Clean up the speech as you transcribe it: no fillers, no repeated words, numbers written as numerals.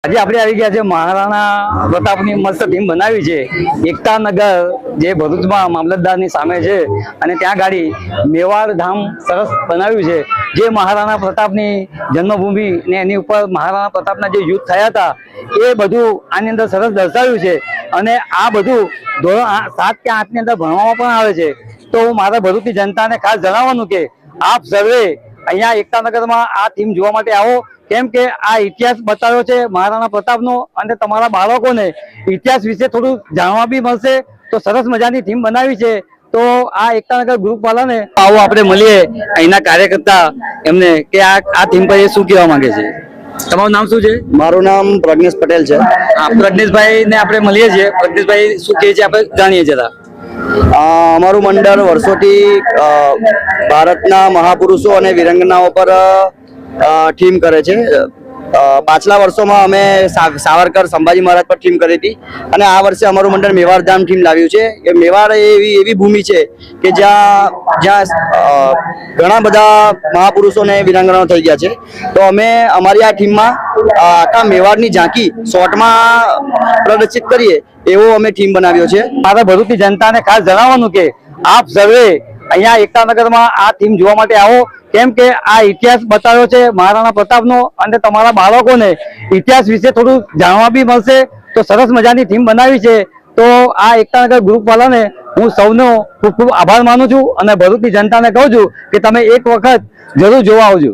આજે આપણે આવી ગયા છે મહારાણા પ્રતાપની મસ્ત ટીમ બનાવી છે એકતાનગર જે ભરૂચમાં મામલતદારની સામે છે અને ત્યાં ગાડી મેવાડ ધામ સરસ બનાવ્યું છે જે મહારાણા પ્રતાપની જન્મભૂમિ ને એની ઉપર મહારાણા પ્રતાપના જે યુદ્ધ થયા હતા એ બધું આની અંદર સરસ દર્શાવ્યું છે અને આ બધું ધોરણ 7 કે 8 ની અંદર ભણવામાં પણ આવે છે। તો હું મારા ભરૂચની જનતાને ખાસ જણાવવાનું કે આપ સર્વે અહીંયા એકતાનગરમાં આ ટીમ જોવા માટે આવો, કેમ કે આ ઇતિહાસ બતાવ્યો છે મહારાણા પ્રતાપનો અને તમારા બાળકોને ઇતિહાસ વિશે થોડું જાણવા બી મળશે। તો સરસ મજાની ટીમ બનાવી છે। તો આ એકતાનગર ગ્રુપ વાળાને આવો આપણે મળીએ અહીંના કાર્યકર્તા એમને કે આ ટીમ પર એ શું કહેવા માંગે છે। તમારું નામ શું છે? મારું નામ પ્રજ્ઞેશ પટેલ છે। પ્રજ્ઞેશભાઈ ને આપણે મળીએ છીએ। પ્રજ્ઞેશભાઈ શું કહે છે આપણે જાણીએ જરા। અમારું મંડળ વર્ષોથી ભારતના મહાપુરુષો અને વીરાંગનાઓ પર ટીમ કરે છે। પાછલા વર્ષોમાં અમે સાવરકર સંભાજી મહારાજ પર ટીમ કરી હતી અને આ વર્ષે અમારું મંડળ મેવાડ ધામ ટીમ લાવ્યું છે। કે મેવાડ એવી ભૂમિ છે કે જ્યાં ઘણા બધા મહાપુરુષો અને વીરાંગનાઓ થઈ ગયા છે। તો અમે અમારી આ ટીમમાં આખા મેવાડની ઝાંકી શોર્ટમાં પ્રદર્શિત કરીએ એવો અમે ટીમ બનાવ્યો છે। મારા ભરૂચની જનતાને ખાસ જણાવવાનું કે આપ સર્વે અહીંયા એકતાનગરમાં આ ટીમ જોવા માટે આવો, કેમ કે આ ઇતિહાસ બતાવ્યો છે મહારાણા પ્રતાપનો અને તમારા બાળકોને ઇતિહાસ વિશે થોડું જાણવા બી મળશે। તો સરસ મજાની ટીમ બનાવી છે। તો આ એકતાનગર ગ્રુપ વાળાને હું સૌનો ખૂબ ખૂબ આભાર માનું છું અને ભરૂચની જનતાને કહું છું કે તમે એક વખત જરૂર જોવા આવજો।